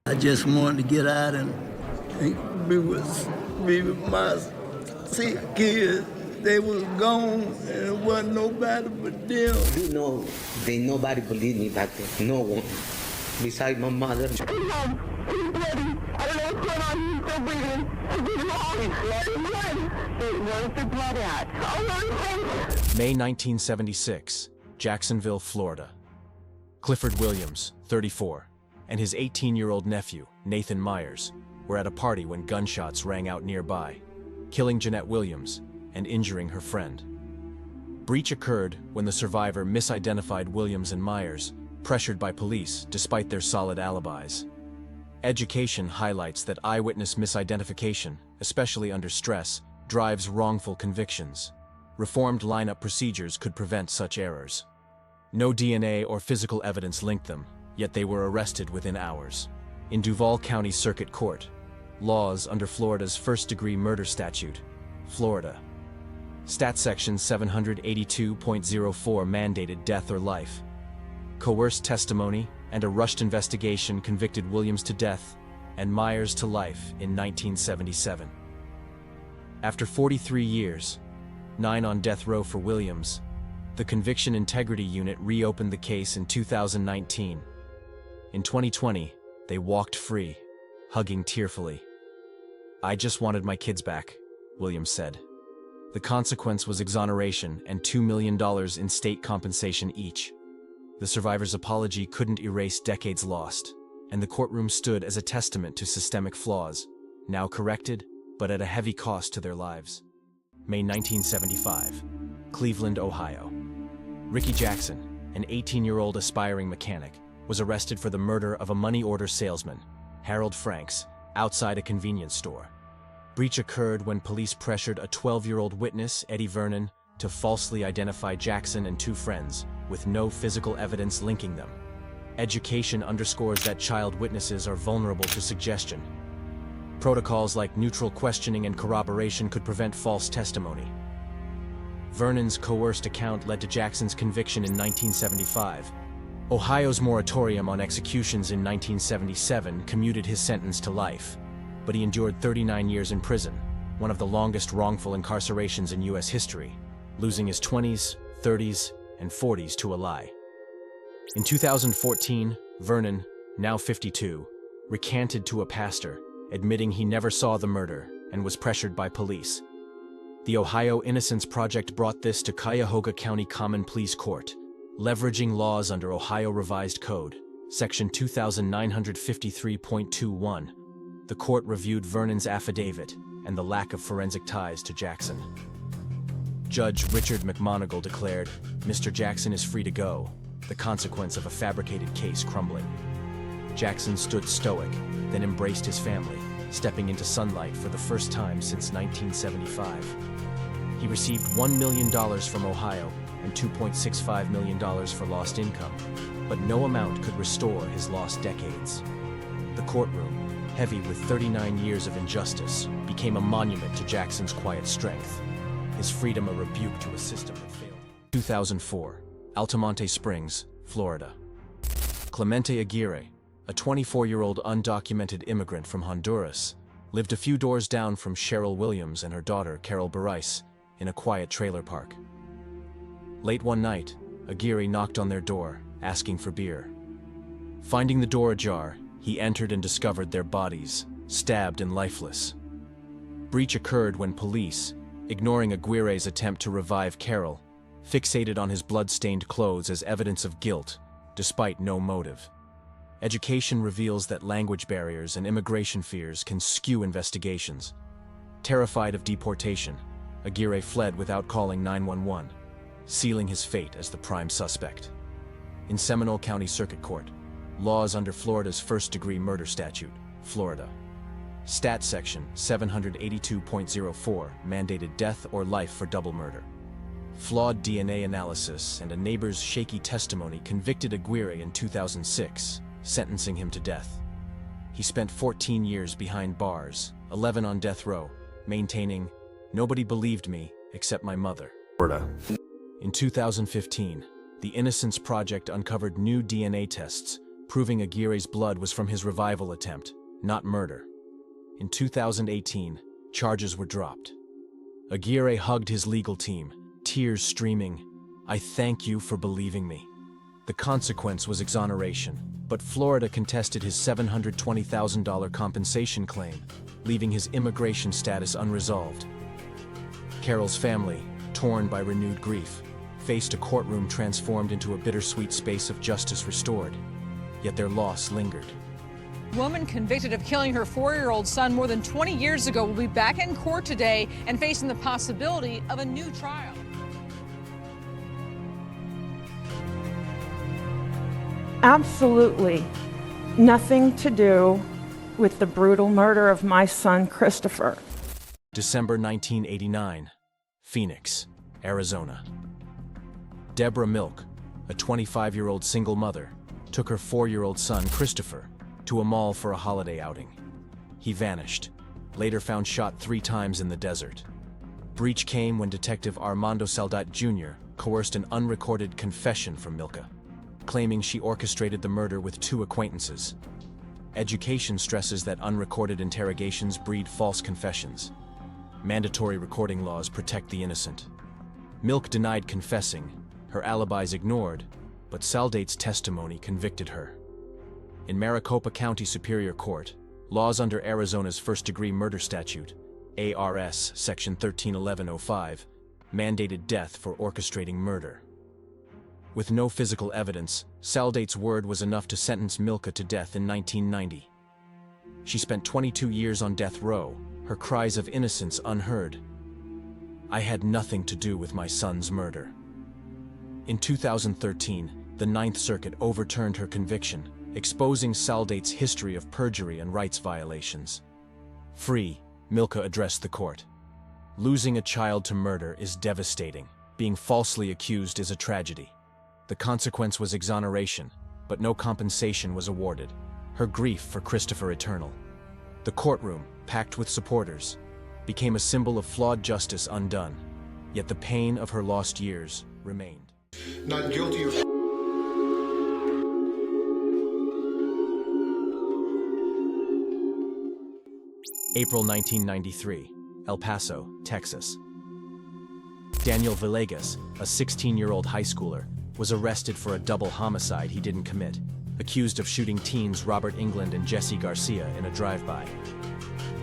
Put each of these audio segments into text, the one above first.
I just wanted to get out and be with my 6 kids. They was gone, and it wasn't nobody but them. You know, nobody believed me back then. No one. Besides my mother. He's bloody. I don't know what's going on. He's still breathing. Where's the blood at? Oh, May 1976, Jacksonville, Florida. Clifford Williams, 34, and his 18-year-old nephew, Nathan Myers, were at a party when gunshots rang out nearby, killing Jeanette Williams and injuring her friend. Breach occurred when the survivor misidentified Williams and Myers, pressured by police despite their solid alibis. Education highlights that eyewitness misidentification, especially under stress, drives wrongful convictions. Reformed lineup procedures could prevent such errors. No DNA or physical evidence linked them, yet they were arrested within hours. In Duval County Circuit Court, laws under Florida's first-degree murder statute, Florida. Stat Section 782.04 mandated death or life. Coerced testimony and a rushed investigation convicted Williams to death and Myers to life in 1977. After 43 years, 9 on death row for Williams, the Conviction Integrity Unit reopened the case in 2019. In 2020, they walked free, hugging tearfully. "I just wanted my kids back," Williams said. The consequence was exoneration and $2 million in state compensation each. The survivor's apology couldn't erase decades lost, and the courtroom stood as a testament to systemic flaws, now corrected, but at a heavy cost to their lives. May 1975, Cleveland, Ohio. Rickey Jackson, an 18-year-old aspiring mechanic, was arrested for the murder of a money order salesman, Harold Franks, outside a convenience store. Breach occurred when police pressured a 12-year-old witness, Eddie Vernon, to falsely identify Jackson and 2 friends, with no physical evidence linking them. Education underscores that child witnesses are vulnerable to suggestion. Protocols like neutral questioning and corroboration could prevent false testimony. Vernon's coerced account led to Jackson's conviction in 1975. Ohio's moratorium on executions in 1977 commuted his sentence to life, but he endured 39 years in prison, one of the longest wrongful incarcerations in U.S. history, losing his 20s, 30s, and 40s to a lie. In 2014, Vernon, now 52, recanted to a pastor, admitting he never saw the murder and was pressured by police. The Ohio Innocence Project brought this to Cuyahoga County Common Pleas Court, leveraging laws under Ohio Revised Code, Section 2953.21. The court reviewed Vernon's affidavit and the lack of forensic ties to Jackson. Judge Richard McMonigal declared, "Mr. Jackson is free to go," the consequence of a fabricated case crumbling. Jackson stood stoic, then embraced his family, stepping into sunlight for the first time since 1975. He received $1 million from Ohio and $2.65 million for lost income, but no amount could restore his lost decades. The courtroom, heavy with 39 years of injustice, became a monument to Jackson's quiet strength, his freedom a rebuke to a system that failed. 2004, Altamonte Springs, Florida. Clemente Aguirre, a 24-year-old undocumented immigrant from Honduras, lived a few doors down from Cheryl Williams and her daughter Carol Barice in a quiet trailer park. Late one night, Aguirre knocked on their door, asking for beer. Finding the door ajar, he entered and discovered their bodies, stabbed and lifeless. Breach occurred when police, ignoring Aguirre's attempt to revive Carol, fixated on his blood-stained clothes as evidence of guilt, despite no motive. Education reveals that language barriers and immigration fears can skew investigations. Terrified of deportation, Aguirre fled without calling 911, sealing his fate as the prime suspect. In Seminole County Circuit Court, laws under Florida's first-degree murder statute, Florida. Stat Section 782.04 mandated death or life for double murder. Flawed DNA analysis and a neighbor's shaky testimony convicted Aguirre in 2006, sentencing him to death. He spent 14 years behind bars, 11 on death row, maintaining, "Nobody believed me except my mother." Florida. In 2015, the Innocence Project uncovered new DNA tests proving Aguirre's blood was from his revival attempt, not murder. In 2018, charges were dropped. Aguirre hugged his legal team, tears streaming, "I thank you for believing me." The consequence was exoneration, but Florida contested his $720,000 compensation claim, leaving his immigration status unresolved. Carol's family, torn by renewed grief, faced a courtroom transformed into a bittersweet space of justice restored, yet their loss lingered. A woman convicted of killing her 4-year-old son more than 20 years ago will be back in court today and facing the possibility of a new trial. Absolutely nothing to do with the brutal murder of my son, Christopher. December 1989, Phoenix, Arizona. Deborah Milk, a 25-year-old single mother, took her 4-year-old son, Christopher, to a mall for a holiday outing. He vanished, later found shot 3 times in the desert. Breach came when Detective Armando Saldat Jr. coerced an unrecorded confession from Milka, claiming she orchestrated the murder with 2 acquaintances. Education stresses that unrecorded interrogations breed false confessions. Mandatory recording laws protect the innocent. Milk denied confessing, her alibis ignored, but Saldat's testimony convicted her. In Maricopa County Superior Court, laws under Arizona's first-degree murder statute, ARS Section 131105, mandated death for orchestrating murder. With no physical evidence, Saldat's word was enough to sentence Milka to death in 1990. She spent 22 years on death row, her cries of innocence unheard. "I had nothing to do with my son's murder." In 2013, the Ninth Circuit overturned her conviction, exposing Saldat's history of perjury and rights violations. Free, Milka addressed the court. "Losing a child to murder is devastating. Being falsely accused is a tragedy. The consequence was exoneration, but no compensation was awarded. Her grief for Christopher eternal." The courtroom, packed with supporters, became a symbol of flawed justice undone, yet the pain of her lost years remained. Not guilty of... April 1993, El Paso, Texas. Daniel Villegas, a 16-year-old high schooler, was arrested for a double homicide he didn't commit, accused of shooting teens Robert England and Jesse Garcia in a drive-by.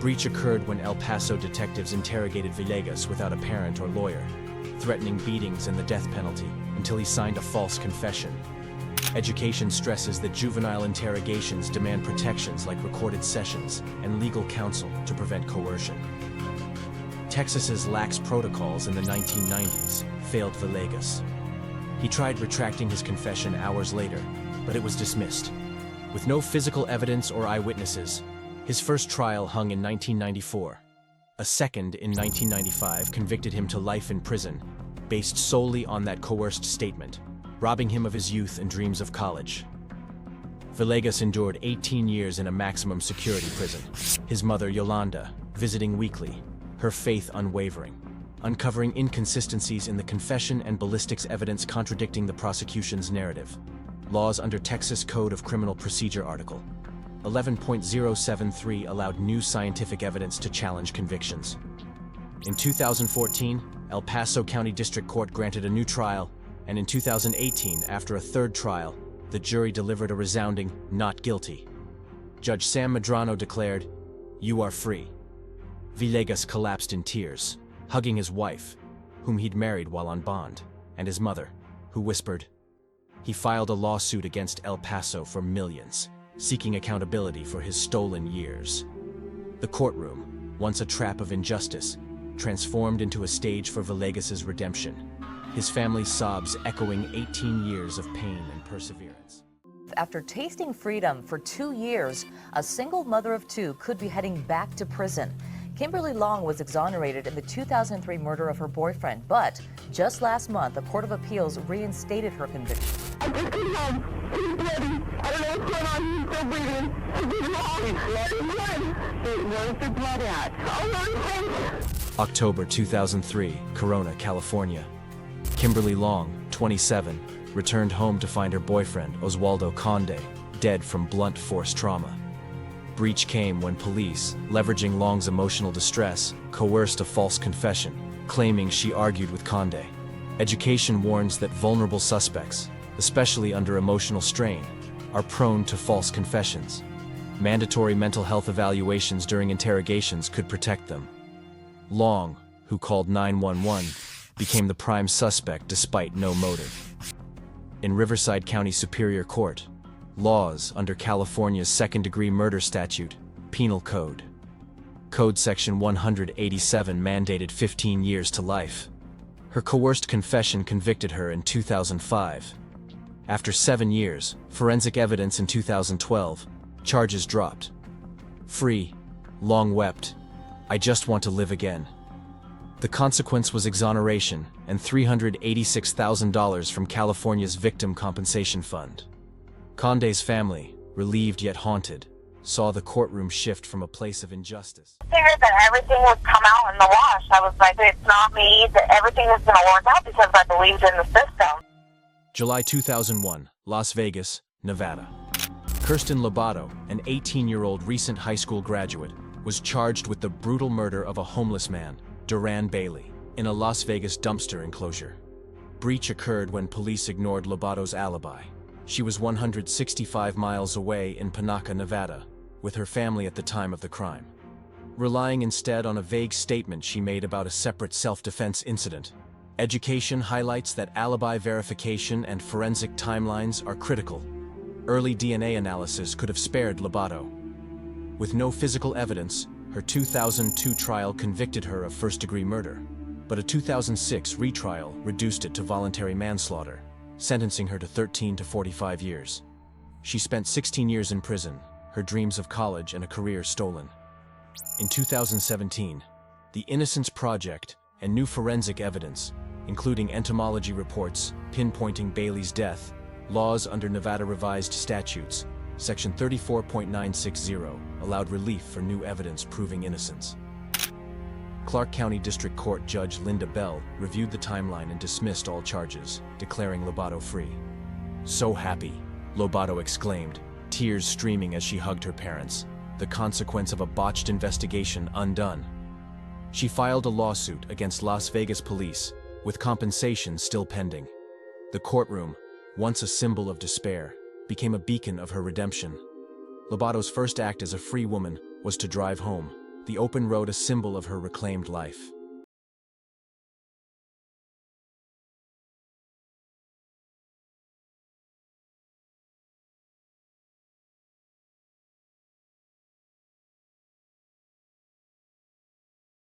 Breach occurred when El Paso detectives interrogated Villegas without a parent or lawyer, threatening beatings and the death penalty until he signed a false confession. Education stresses that juvenile interrogations demand protections like recorded sessions and legal counsel to prevent coercion. Texas's lax protocols in the 1990s failed Villegas. He tried retracting his confession hours later, but it was dismissed. With no physical evidence or eyewitnesses, his first trial hung in 1994. A second in 1995 convicted him to life in prison, based solely on that coerced statement, robbing him of his youth and dreams of college. Villegas endured 18 years in a maximum security prison, his mother Yolanda visiting weekly, her faith unwavering, uncovering inconsistencies in the confession and ballistics evidence contradicting the prosecution's narrative. Laws under Texas Code of Criminal Procedure Article 11.073 allowed new scientific evidence to challenge convictions. In 2014, El Paso County District Court granted a new trial, and in 2018, after a third trial, the jury delivered a resounding not guilty. Judge Sam Medrano declared, "You are free." Villegas collapsed in tears, hugging his wife, whom he'd married while on bond, and his mother, who whispered. He filed a lawsuit against El Paso for millions, seeking accountability for his stolen years. The courtroom, once a trap of injustice, transformed into a stage for Villegas' redemption, his family's sobs echoing 18 years of pain and perseverance. After tasting freedom for 2 years, a single mother of 2 could be heading back to prison. Kimberly Long was exonerated in the 2003 murder of her boyfriend, but just last month, the Court of Appeals reinstated her conviction. I just came home. He's ready. I don't know what's going on. He's still breathing. He's long. Let him live. Where's the blood at? Oh, no, October 2003, Corona, California. Kimberly Long, 27, returned home to find her boyfriend, Oswaldo Conde, dead from blunt force trauma. Breach came when police, leveraging Long's emotional distress, coerced a false confession, claiming she argued with Conde. Education warns that vulnerable suspects, especially under emotional strain, are prone to false confessions. Mandatory mental health evaluations during interrogations could protect them. Long, who called 911, became the prime suspect despite no motive. In Riverside County Superior Court, laws under California's second-degree murder statute, Penal Code. Code Section 187 mandated 15 years to life. Her coerced confession convicted her in 2005. After 7 years, forensic evidence in 2012, charges dropped. Free, Long wept, "I just want to live again." The consequence was exoneration and $386,000 from California's Victim Compensation Fund. Conde's family, relieved yet haunted, saw the courtroom shift from a place of injustice. I figured that everything would come out in the wash. I was like, it's not me, that everything is going to work out because I believed in the system. July 2001, Las Vegas, Nevada. Kirstin Lobato, an 18-year-old recent high school graduate, was charged with the brutal murder of a homeless man, Duran Bailey, in a Las Vegas dumpster enclosure. Breach occurred when police ignored Lobato's alibi. She was 165 miles away in Panaca, Nevada, with her family at the time of the crime. Relying instead on a vague statement she made about a separate self-defense incident, education highlights that alibi verification and forensic timelines are critical. Early DNA analysis could have spared Lobato. With no physical evidence, her 2002 trial convicted her of first-degree murder, but a 2006 retrial reduced it to voluntary manslaughter, sentencing her to 13 to 45 years. She spent 16 years in prison, her dreams of college and a career stolen. In 2017, the Innocence Project and new forensic evidence, including entomology reports pinpointing Bailey's death, laws under Nevada revised statutes, Section 34.960, allowed relief for new evidence proving innocence. Clark County District Court Judge Linda Bell reviewed the timeline and dismissed all charges, declaring Lobato free. "So happy," Lobato exclaimed, tears streaming as she hugged her parents, the consequence of a botched investigation undone. She filed a lawsuit against Las Vegas police, with compensation still pending. The courtroom, once a symbol of despair, became a beacon of her redemption. Lobato's first act as a free woman was to drive home, the open road a symbol of her reclaimed life.